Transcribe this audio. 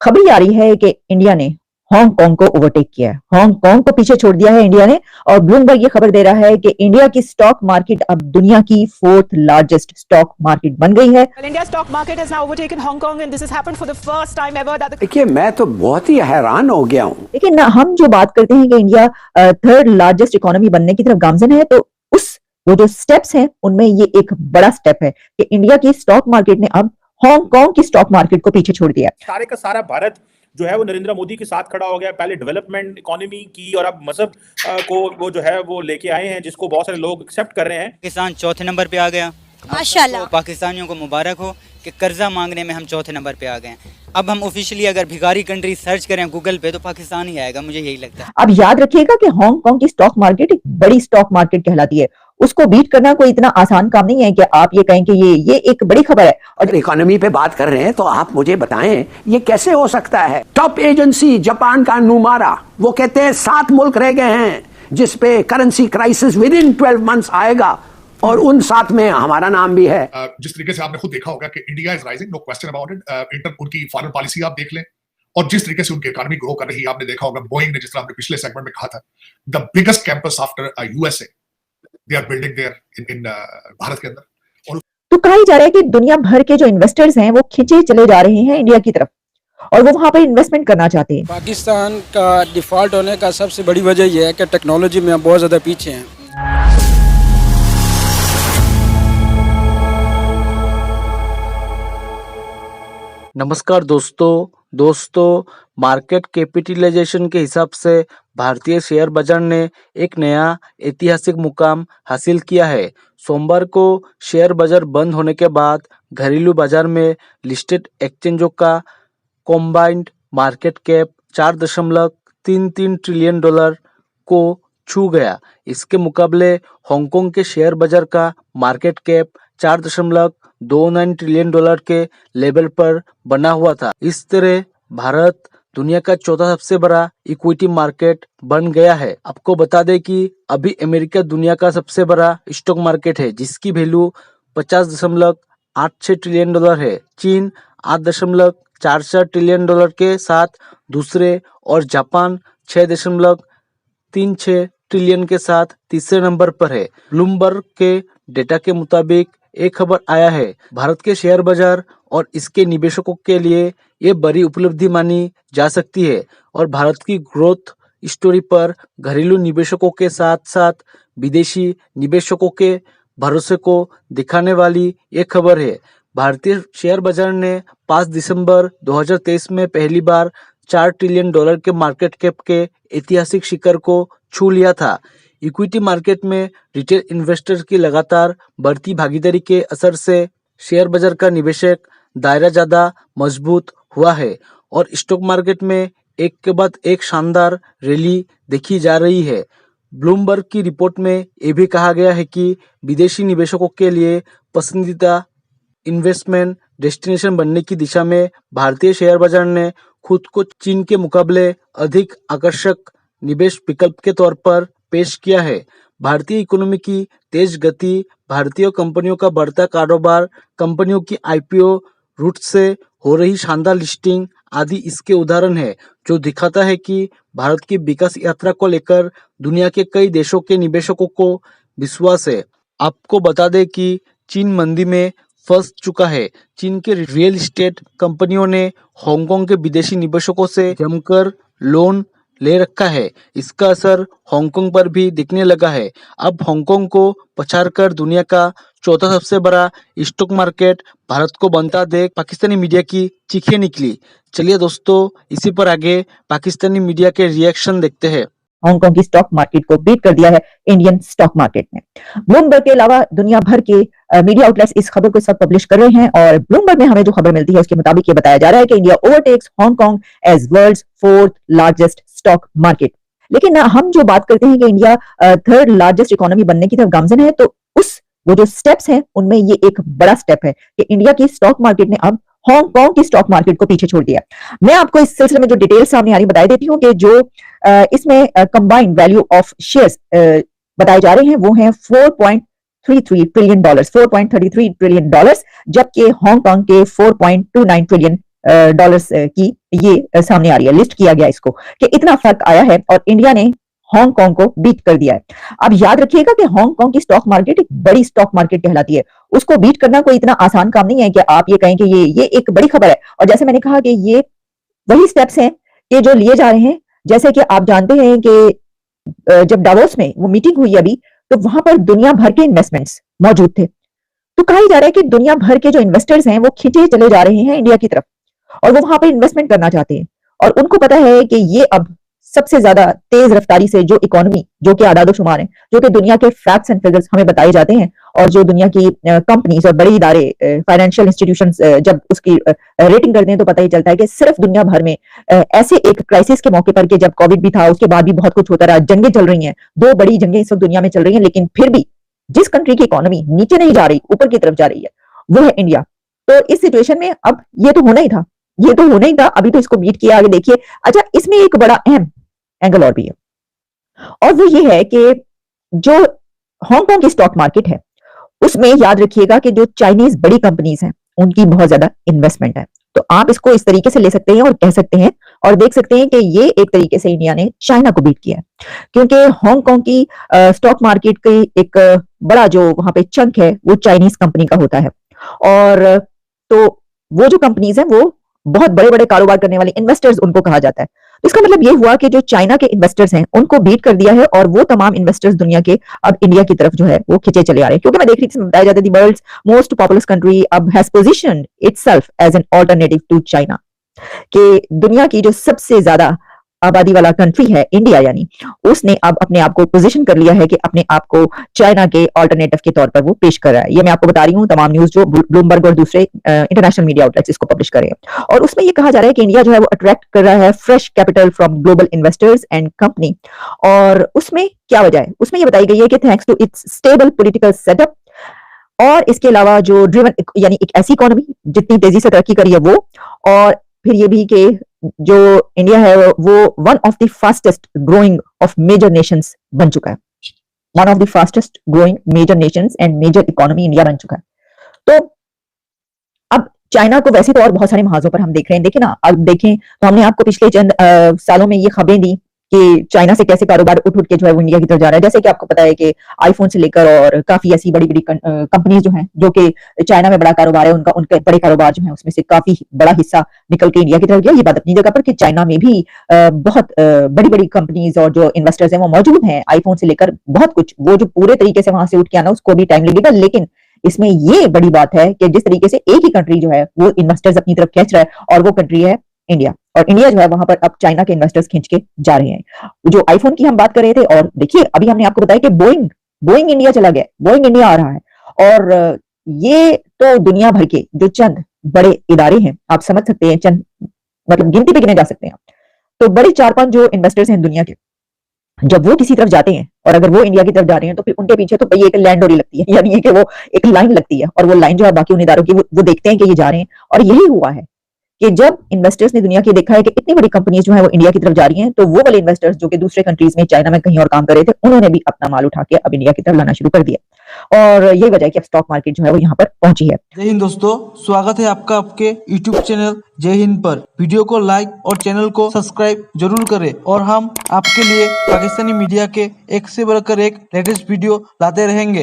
खबर ये आ रही है कि इंडिया ने हांगकांग को ओवरटेक किया है, हांगकांग को पीछे छोड़ दिया है इंडिया ने। और ब्लूमबर्ग ये खबर दे रहा है कि इंडिया की स्टॉक मार्केट अब दुनिया की 4th लार्जेस्ट स्टॉक मार्केट बन गई है। India stock market has now overtaken Hong Kong, and this has happened for the first time ever. That the देखिए, मैं तो बहुत ही हैरान हो गया हूँ। लेकिन हम जो बात करते हैं कि इंडिया 3rd लार्जेस्ट इकोनॉमी बनने की तरफ गामजन है, तो वो जो स्टेप्स हैं उनमें ये एक बड़ा स्टेप है कि इंडिया की स्टॉक मार्केट ने अब हांगकांग की स्टॉक मार्केट को पीछे छोड़ दिया। सारे का सारा भारत जो है वो नरेंद्र मोदी के साथ खड़ा हो गया। पहले डेवलपमेंट इकोनॉमी की और अब मजहब को वो जो है वो लेके आए हैं, जिसको बहुत सारे लोग एक्सेप्ट कर रहे हैं। पाकिस्तान चौथे नंबर पे आ गया माशाल्लाह। तो पाकिस्तानियों को मुबारक हो कि कर्जा मांगने में हम चौथे नंबर पे आ गए। अब हम ऑफिशियली अगर भिखारी कंट्री सर्च करें गूगल पे तो पाकिस्तान ही आएगा, मुझे यही लगता है। अब याद रखिएगा कि हांगकांग की स्टॉक मार्केट एक बड़ी स्टॉक मार्केट कहलाती है, उसको बीट करना कोई इतना आसान काम नहीं है कि आप ये कहें कि ये एक बड़ी खबर है। और इकोनॉमी पे बात कर रहे हैं तो आप मुझे बताएं ये कैसे हो सकता है। टॉप एजेंसी जापान का नुमारा वो कहते हैं 7 मुल्क रह गए हैं जिसपे currency crisis with in 12 months आएगा, और उन 7 में हमारा नाम भी है। जिस तरीके से आपने खुद देखा होगा कि India is rising, no question about it. उनकी फॉरेन पॉलिसी आप देख लें और जिस तरीके से उनकी इकोनॉमी ग्रो कर रही है, आपने देखा होगा बोइंग ने, जिस तरह हमने पिछले सेगमेंट में कहा था, the biggest campus after USA they are building there in Bharat के अंदर। और तो कहा जा रहा है कि दुनिया भर के जो इन्वेस्टर्स हैं वो खिंचे चले जा रहे हैं इंडिया की तरफ और वो वहां पर इन्वेस्टमेंट करना चाहते हैं। पाकिस्तान का डिफॉल्ट होने का सबसे बड़ी वजह यह है कि टेक्नोलॉजी में हम बहुत ज्यादा पीछे हैं। नमस्कार दोस्तों, मार्केट कैपिटलाइजेशन के हिसाब से भारतीय शेयर बाजार ने एक नया ऐतिहासिक मुकाम हासिल किया है। सोमवार को शेयर बाजार बंद होने के बाद घरेलू बाजार में लिस्टेड एक्सचेंजों का combined market cap 4.33 trillion dollar को छू गया। इसके मुकाबले हांगकांग के शेयर बाजार का मार्केट कैप 4.29 ट्रिलियन डॉलर के लेवल पर बना हुआ था। इस तरह भारत दुनिया का चौथा सबसे बड़ा इक्विटी मार्केट बन गया है। आपको बता दें कि अभी अमेरिका दुनिया का सबसे बड़ा स्टॉक मार्केट है, जिसकी वैल्यू 50.86 ट्रिलियन डॉलर है। चीन 8.44 ट्रिलियन डॉलर के साथ दूसरे और जापान 6.36 ट्रिलियन के साथ तीसरे नंबर पर है। ब्लूमबर्ग के डेटा के मुताबिक एक खबर आया है, भारत के शेयर बाजार और इसके निवेशकों के लिए ये बड़ी उपलब्धि मानी जा सकती है और भारत की ग्रोथ स्टोरी पर घरेलू निवेशकों के साथ साथ विदेशी निवेशकों के भरोसे को दिखाने वाली ये खबर है। भारतीय शेयर बाजार ने 5 दिसंबर 2023 में पहली बार 4 ट्रिलियन डॉलर के मार्केट कैप के ऐतिहासिक शिखर को छू लिया था। इक्विटी मार्केट में रिटेल इन्वेस्टर्स की लगातार बढ़ती भागीदारी के असर से शेयर बाजार का निवेशक दायरा ज्यादा मजबूत हुआ है और स्टॉक मार्केट में एक के बाद एक शानदार रैली देखी जा रही है। ब्लूमबर्ग की रिपोर्ट में ये भी कहा गया है कि विदेशी निवेशकों के लिए पसंदीदा इन्वेस्टमेंट डेस्टिनेशन बनने की दिशा में भारतीय शेयर बाजार ने खुद को चीन के मुकाबले अधिक आकर्षक निवेश विकल्प के तौर पर पेश किया है। भारतीय इकोनॉमी की तेज गति, भारतीय कंपनियों का बढ़ता कारोबार, कंपनियों की आईपीओ रूट से हो रही शानदार लिस्टिंग आदि इसके उदाहरण है, जो दिखाता है कि भारत की विकास यात्रा को लेकर दुनिया के कई देशों के निवेशकों को विश्वास है। आपको बता दें कि चीन मंदी में फंस चुका है। चीन के रियल एस्टेट कंपनियों ने हांगकांग के विदेशी निवेशकों से जमकर लोन ले रखा है। इसका असर हांगकांग पर भी दिखने लगा है। अब हांगकांग को पछाड़कर दुनिया का चौथा सबसे बड़ा स्टॉक मार्केट भारत को बनता देख पाकिस्तानी मीडिया की चीखें निकली। चलिए दोस्तों, इसी पर आगे पाकिस्तानी मीडिया के रिएक्शन देखते हैं। हांगकांग की स्टॉक मार्केट को बीट कर दिया है इंडियन स्टॉक मार्केट ने। ब्लूमबर्ग के अलावा दुनिया भर के मीडिया आउटलेट्स इस खबर को सब पब्लिश कर रहे हैं और ब्लूमबर्ग में हमें जो खबर मिलती है उसके मुताबिक ये बताया जा रहा है कि India overtakes Hong Kong as world's 4th largest stock market. लेकिन हम जो बात करते हैं कि इंडिया 3rd लार्जेस्ट इकोनॉमी बनने की तरफ गामजन है, तो वो जो स्टेप्स हैं उनमें ये एक बड़ा स्टेप है कि इंडिया की स्टॉक मार्केट ने अब हांगकांग की स्टॉक मार्केट को पीछे छोड़ दिया। मैं आपको इस सिलसिले में जो डिटेल सामने आ रही बता देती हूँ कि जो इसमें कंबाइंड वैल्यू ऑफ शेयर्स बताए जा रहे हैं वो हैं 4.33 ट्रिलियन डॉलर्स, 4.33 ट्रिलियन डॉलर्स, जबकि हांगकांग के 4.29 ट्रिलियन डॉलर्स की ये सामने आ रही है, लिस्ट किया गया इसको कि इतना फर्क आया है और इंडिया ने हांगकांग को बीट कर दिया है। अब याद रखिएगा कि हांगकांग की स्टॉक मार्केट एक बड़ी स्टॉक मार्केट कहलाती है, उसको बीट करना कोई इतना आसान काम नहीं है कि आप ये कहें कि ये एक बड़ी खबर है। और जैसे मैंने कहा कि ये वही स्टेप्स हैं कि जो लिए जा रहे हैं, जैसे कि आप जानते हैं कि जब डावोस में वो मीटिंग हुई अभी, तो वहां पर दुनिया भर के इन्वेस्टमेंट्स मौजूद थे। तो कहा जा रहा है कि दुनिया भर के जो इन्वेस्टर्स हैं वो खींचे चले जा रहे हैं इंडिया की तरफ और वो वहां पर इन्वेस्टमेंट करना चाहते हैं और उनको पता है कि ये अब सबसे ज्यादा तेज रफ्तारी से जो इकोनॉमी, जो कि आदादोशुमार है, जो कि दुनिया के फैक्ट्स एंड फिगर्स हमें बताए जाते हैं और जो दुनिया की कंपनीज और बड़े इदारे, फाइनेंशियल इंस्टीट्यूशंस जब उसकी रेटिंग करते हैं तो पता ही चलता है कि सिर्फ दुनिया भर में ऐसे एक क्राइसिस के मौके पर, कि जब कोविड भी था उसके बाद भी बहुत कुछ होता रहा, जंगें चल रही हैं, 2 बड़ी जंगें इस वक्त दुनिया में चल रही हैं, लेकिन फिर भी जिस कंट्री की इकोनॉमी नीचे नहीं जा रही, ऊपर की तरफ जा रही है, वो है इंडिया। तो इस सिचुएशन में अब ये तो होना ही था, ये तो होना ही था, अभी तो इसको बीट किया। आगे देखिए, अच्छा इसमें एक बड़ा अहम एंगल और भी है और वो ये है कि जो हांगकांग की स्टॉक मार्केट है उसमें याद रखिएगा कि जो चाइनीज बड़ी कंपनीज हैं उनकी बहुत ज्यादा इन्वेस्टमेंट है। तो आप इसको इस तरीके से ले सकते हैं और कह सकते हैं और देख सकते हैं कि ये एक तरीके से इंडिया ने चाइना को बीट किया है, क्योंकि हांगकांग की स्टॉक मार्केट की एक बड़ा जो वहां पे चंक है वो चाइनीज कंपनी का होता है और तो वो जो कंपनीज हैं वो बहुत बड़े बड़े कारोबार करने वाले इन्वेस्टर्स उनको कहा जाता है। तो इसका मतलब ये हुआ कि जो चाइना के इन्वेस्टर्स हैं उनको बीट कर दिया है और वो तमाम इन्वेस्टर्स दुनिया के अब इंडिया की तरफ जो है वो खिंचे चले आ रहे हैं, क्योंकि मैं देख रही थी बताया जाता है the world's most populous country अब has positioned itself as an alternative to China, कि दुनिया की जो सबसे ज्यादा आबादी वाला कंट्री है इंडिया, यानी उसने अब अपने आप को पोजीशन कर लिया है कि अपने आप को चाइना के ऑल्टरनेटिव के तौर पर वो पेश कर रहा है। ये मैं आपको बता रही हूँ, तमाम न्यूज जो ब्लूमबर्ग और दूसरे इंटरनेशनल मीडिया आउटलेट्स इसको पब्लिश कर रहे हैं और उसमें ये कहा जा रहा है कि इंडिया जो है वो अट्रैक्ट कर रहा है fresh capital from global investors and company. और उसमें क्या वजह है, उसमें ये बताई गई है कि thanks to its stable political setup और इसके अलावा जो ड्रिवन, यानी एक ऐसी इकोनॉमी जितनी तेजी से तरक्की करी है वो, और फिर ये भी कि जो इंडिया है वो one of the fastest growing of major nations बन चुका है, one of the fastest growing major nations and major economy India बन चुका है। तो अब चाइना को वैसे तो और बहुत सारे महाजों पर हम देख रहे हैं, देखिए ना, अब देखें तो हमने आपको पिछले चंद सालों में ये खबरें दी कि चाइना से कैसे कारोबार उठ उठ के जो है वो इंडिया की तरफ जा रहा है। जैसे कि आपको पता है कि आईफोन से लेकर और काफी ऐसी बड़ी बड़ी कंपनीज जो हैं जो कि चाइना में बड़ा कारोबार है, उनके बड़े कारोबार जो है उसमें से काफी बड़ा हिस्सा निकल के इंडिया की तरफ गया। ये बात अपनी जगह पर कि चाइना में भी बहुत बड़ी बड़ी कंपनीज और जो इन्वेस्टर्स हैं वो मौजूद हैं, आईफोन से लेकर बहुत कुछ, वो जो पूरे तरीके से वहां से उठ के आना उसको भी टाइम लगेगा। लेकिन इसमें ये बड़ी बात है कि जिस तरीके से एक ही कंट्री जो है वो इन्वेस्टर्स अपनी तरफ खींच रहा है और वो कंट्री है इंडिया, और इंडिया जो है वहां पर अब चाइना के इन्वेस्टर्स खींच के जा रहे हैं। जो आईफोन की हम बात कर रहे थे, और देखिए अभी हमने आपको बताया कि बोइंग इंडिया चला गया, बोइंग इंडिया आ रहा है और ये तो दुनिया भर के जो चंद बड़े इदारे हैं, आप समझ सकते हैं, चंद मतलब गिनती पे गिने जा सकते हैं। तो बड़े 4-5 जो इन्वेस्टर्स हैं दुनिया के, जब वो किसी तरफ जाते हैं और अगर वो इंडिया की तरफ जा रहे हैं तो फिर उनके पीछे तो एक लैंड डोरी लगती है, यानी कि वो एक लाइन लगती है और वो लाइन जो है बाकी उन इदारों की वो देखते हैं कि ये जा रहे हैं। और यही हुआ है कि जब इन्वेस्टर्स ने दुनिया की देखा है कि इतनी बड़ी कंपनीज जो है वो इंडिया की तरफ जा रही हैं, तो वो वाले इन्वेस्टर्स जो कि दूसरे कंट्रीज में, चाइना में कहीं और काम कर रहे थे, उन्होंने भी अपना माल उठा के अब इंडिया की तरफ लाना शुरू कर दिया और यही वजह है कि अब स्टॉक मार्केट जो है वो यहाँ पर पहुंची है। जय हिंद दोस्तों, स्वागत है आपका आपके YouTube चैनल जय हिंद पर। वीडियो को लाइक और चैनल को सब्सक्राइब जरूर करें और हम आपके लिए पाकिस्तानी मीडिया के एक से बढ़कर एक लेटेस्ट वीडियो लाते रहेंगे।